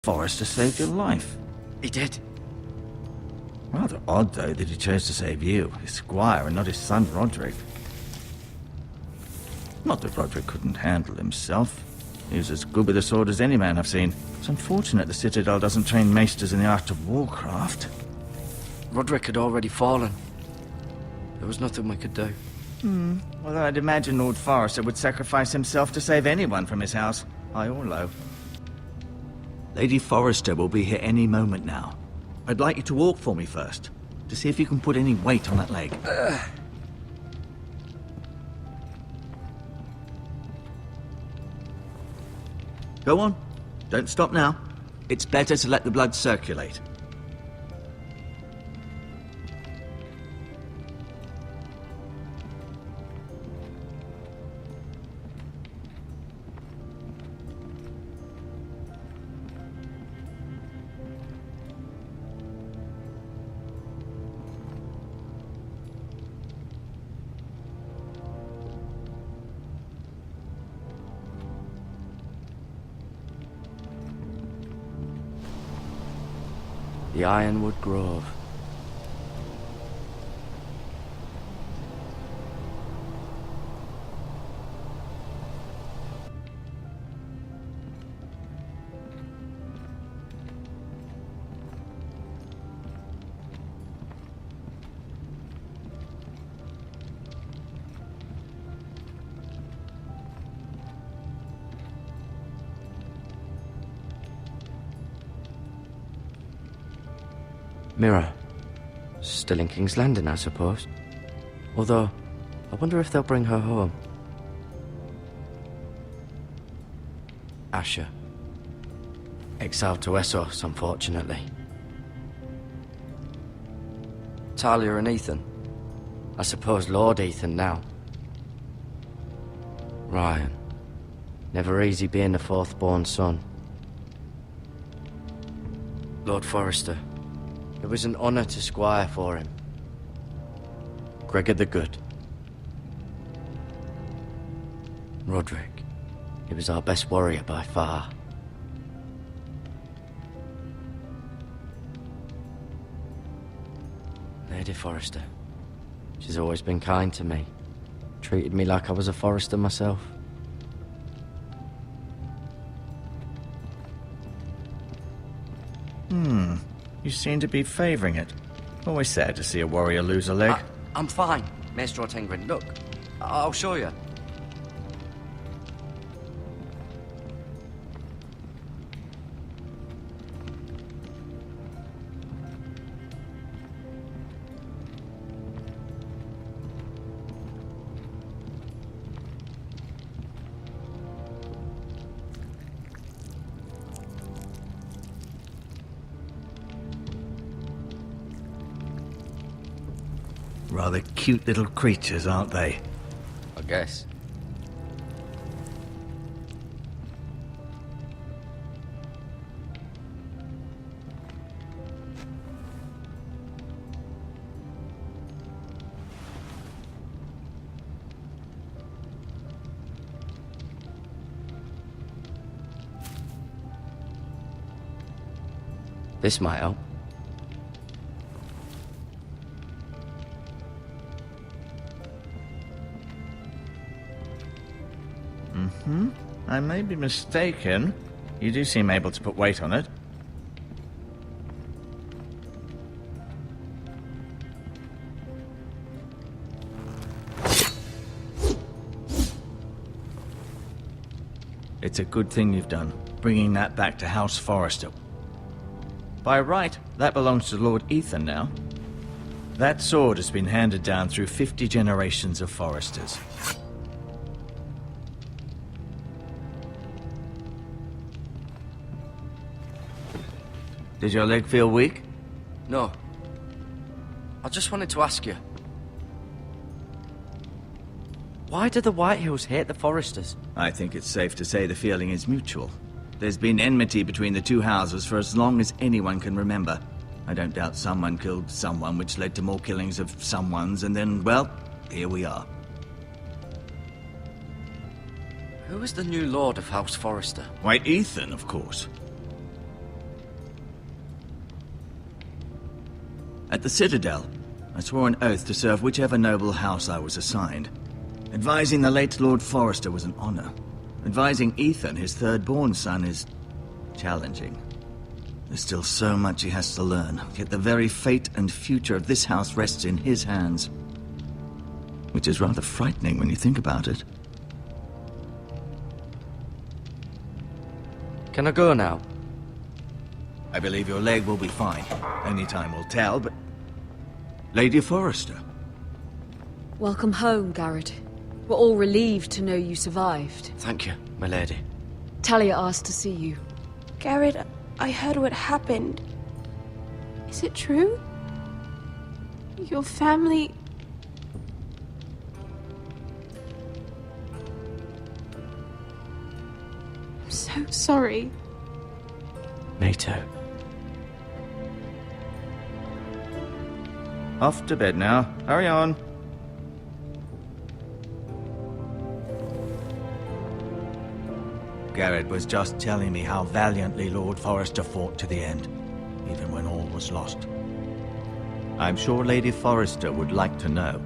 Forrester saved your life. He did. Rather odd, though, that he chose to save you, his squire, and not his son, Roderick. Not that Roderick couldn't handle himself. He was as good with a sword as any man I've seen. It's unfortunate the Citadel doesn't train maesters in the art of warcraft. Roderick had already fallen. There was nothing we could do. Although I'd imagine Lord Forrester would sacrifice himself to save anyone from his house, high or low. Lady Forrester will be here any moment now. I'd like you to walk for me first, to see if you can put any weight on that leg. Go on. Don't stop now. It's better to let the blood circulate. The Ironwood Grove. Mirror. Still in King's Landing, I suppose. Although, I wonder if they'll bring her home. Asher. Exiled to Essos, unfortunately. Talia and Ethan. I suppose Lord Ethan now. Ryan. Never easy being the fourth-born son. Lord Forrester. It was an honor to squire for him. Gregor the Good. Roderick. He was our best warrior by far. Lady Forrester. She's always been kind to me. Treated me like I was a Forrester myself. You seem to be favoring it. Always sad to see a warrior lose a leg. I'm fine, Maestro Tengrin. Look, I'll show you. Rather cute little creatures, aren't they? I guess. This might help. I may be mistaken. You do seem able to put weight on it. It's a good thing you've done, bringing that back to House Forrester. By right, that belongs to Lord Ethan now. That sword has been handed down through 50 generations of Forresters. Did your leg feel weak? No. I just wanted to ask you. Why do the Whitehills hate the Forresters? I think it's safe to say the feeling is mutual. There's been enmity between the two houses for as long as anyone can remember. I don't doubt someone killed someone, which led to more killings of someones, and then, well, here we are. Who is the new Lord of House Forrester? Why, Ethan, of course. At the Citadel, I swore an oath to serve whichever noble house I was assigned. Advising the late Lord Forrester was an honor. Advising Ethan, his third-born son, is challenging. There's still so much he has to learn, yet the very fate and future of this house rests in his hands. Which is rather frightening when you think about it. Can I go now? I believe your leg will be fine. Only time will tell, but... Lady Forrester. Welcome home, Garrett. We're all relieved to know you survived. Thank you, my lady. Talia asked to see you. Garrett, I heard what happened. Is it true? Your family... I'm so sorry. Me too. Off to bed now. Hurry on. Garrett was just telling me how valiantly Lord Forrester fought to the end, even when all was lost. I'm sure Lady Forrester would like to know.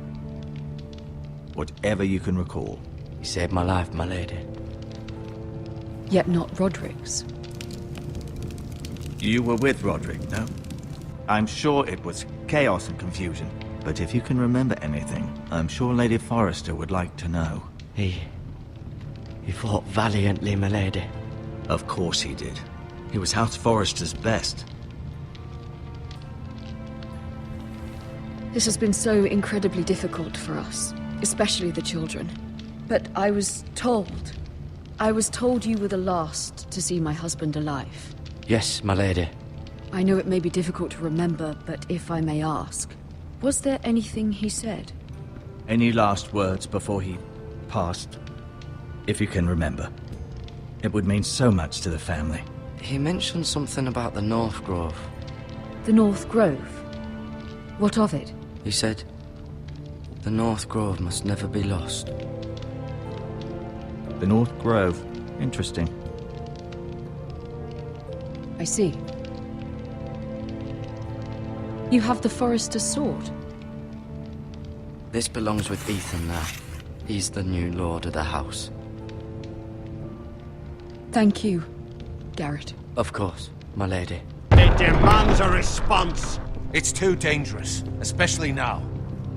Whatever you can recall. You saved my life, my lady. Yet not Roderick's. You were with Roderick, no? I'm sure it was chaos and confusion. But if you can remember anything, I'm sure Lady Forrester would like to know. He fought valiantly, my lady. Of course he did. He was House Forrester's best. This has been so incredibly difficult for us, especially the children. But I was told you were the last to see my husband alive. Yes, my lady. I know it may be difficult to remember, but if I may ask, was there anything he said? Any last words before he passed? If you can remember. It would mean so much to the family. He mentioned something about the North Grove. The North Grove? What of it? He said, the North Grove must never be lost. The North Grove. Interesting. I see. You have the Forrester's sword. This belongs with Ethan now. He's the new lord of the house. Thank you, Garrett. Of course, my lady. It demands a response. It's too dangerous, especially now.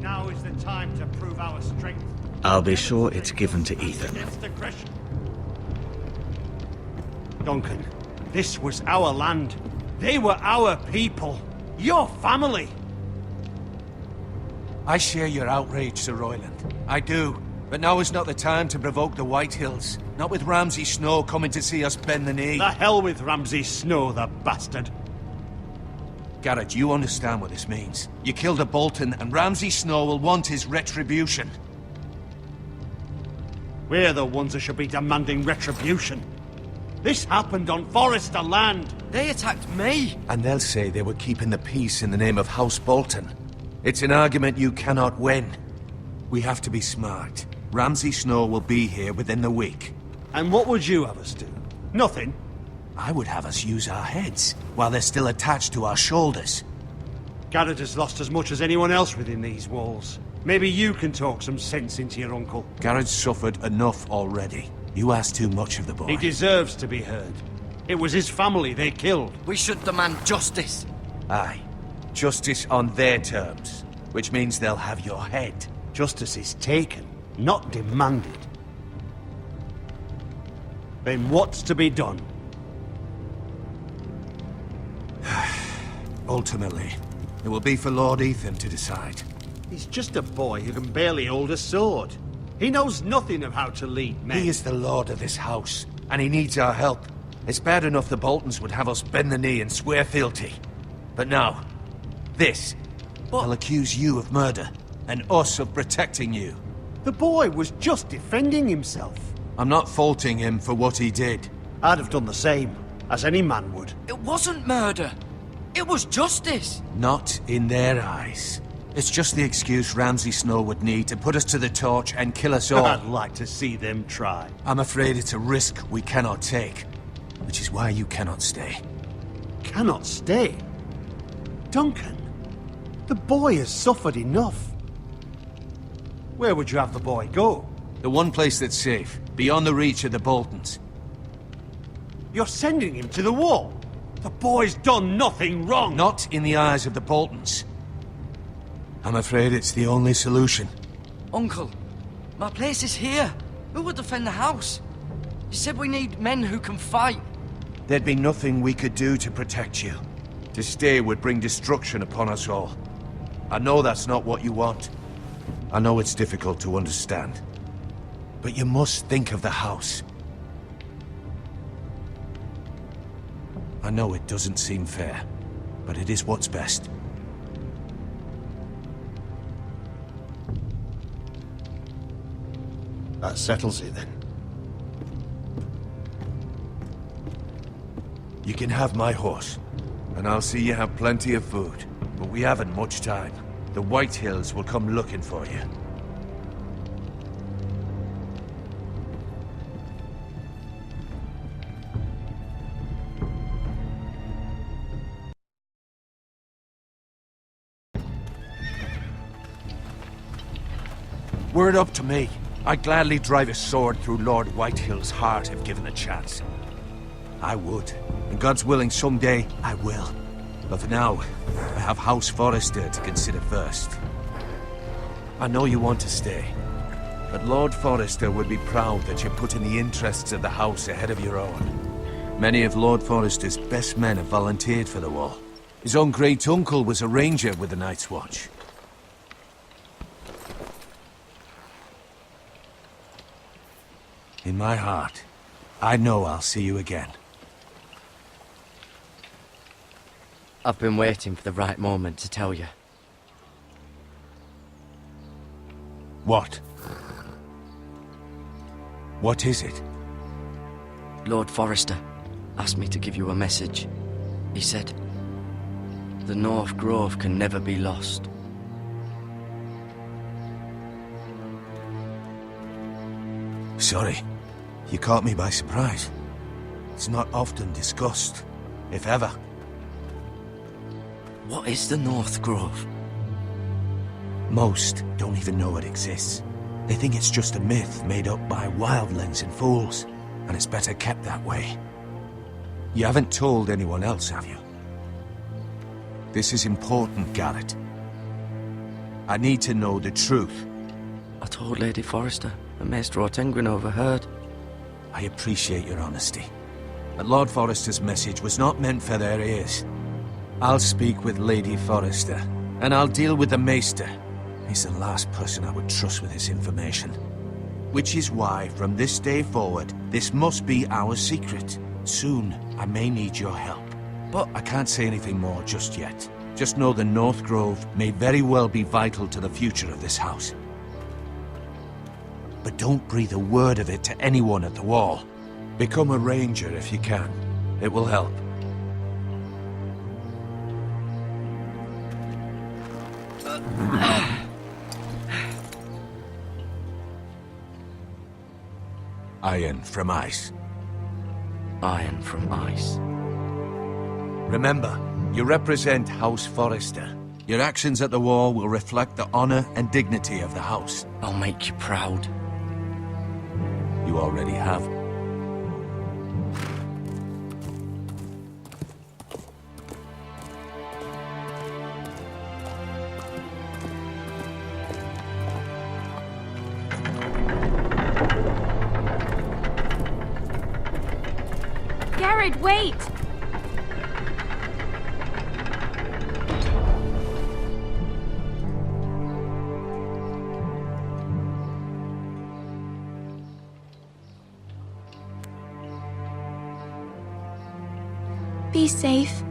Now is the time to prove our strength. I'll be sure it's given to Ethan. Against aggression. Duncan, this was our land. They were our people. Your family. I share your outrage, Sir Royland. I do. But now is not the time to provoke the White Hills. Not with Ramsay Snow coming to see us bend the knee. The hell with Ramsay Snow, the bastard. Garrett, you understand what this means. You killed a Bolton, and Ramsay Snow will want his retribution. We're the ones that should be demanding retribution. This happened on Forrester land. They attacked me! And they'll say they were keeping the peace in the name of House Bolton. It's an argument you cannot win. We have to be smart. Ramsay Snow will be here within the week. And what would you have us do? Nothing. I would have us use our heads, while they're still attached to our shoulders. Garrett has lost as much as anyone else within these walls. Maybe you can talk some sense into your uncle. Garrett's suffered enough already. You ask too much of the boy. He deserves to be heard. It was his family they killed. We should demand justice. Aye. Justice on their terms, which means they'll have your head. Justice is taken, not demanded. Then what's to be done? Ultimately, it will be for Lord Ethan to decide. He's just a boy who can barely hold a sword. He knows nothing of how to lead men. He is the lord of this house, and he needs our help. It's bad enough the Boltons would have us bend the knee and swear fealty. But now, this. They'll accuse you of murder, and us of protecting you. The boy was just defending himself. I'm not faulting him for what he did. I'd have done the same, as any man would. It wasn't murder. It was justice. Not in their eyes. It's just the excuse Ramsay Snow would need to put us to the torch and kill us all. I'd like to see them try. I'm afraid it's a risk we cannot take, which is why you cannot stay. Cannot stay? Duncan, The boy has suffered enough. Where would you have the boy go? The one place that's safe, beyond the reach of the Boltons. You're sending him to the wall. The boy's done nothing wrong. Not in the eyes of the Boltons. I'm afraid it's the only solution. Uncle, my place is here. Who will defend the house? You said we need men who can fight. There'd be nothing we could do to protect you. To stay would bring destruction upon us all. I know that's not what you want. I know it's difficult to understand. But you must think of the house. I know it doesn't seem fair, but it is what's best. That settles it then. You can have my horse, and I'll see you have plenty of food. But we haven't much time. The White Hills will come looking for you. Were it up to me, I'd gladly drive a sword through Lord Whitehill's heart if given a chance. I would, and God's willing someday I will. But for now, I have House Forrester to consider first. I know you want to stay, but Lord Forrester would be proud that you're putting the interests of the house ahead of your own. Many of Lord Forrester's best men have volunteered for the wall. His own great-uncle was a ranger with the Night's Watch. In my heart, I know I'll see you again. I've been waiting for the right moment to tell you. What? What is it? Lord Forrester asked me to give you a message. He said, the North Grove can never be lost. Sorry, you caught me by surprise. It's not often discussed, if ever. What is the North Grove? Most don't even know it exists. They think it's just a myth made up by wildlings and fools, and it's better kept that way. You haven't told anyone else, have you? This is important, Garrett. I need to know the truth. I told Lady Forrester, and Maester Ortenguin overheard. I appreciate your honesty. But Lord Forrester's message was not meant for their ears. I'll speak with Lady Forrester, and I'll deal with the Maester. He's the last person I would trust with this information. Which is why, from this day forward, this must be our secret. Soon, I may need your help. But I can't say anything more just yet. Just know the North Grove may very well be vital to the future of this house. But don't breathe a word of it to anyone at the wall. Become a ranger if you can. It will help. Iron from ice. Iron from ice. Remember, you represent House Forrester. Your actions at the wall will reflect the honor and dignity of the house. I'll make you proud. You already have. Garrett, wait! Be safe.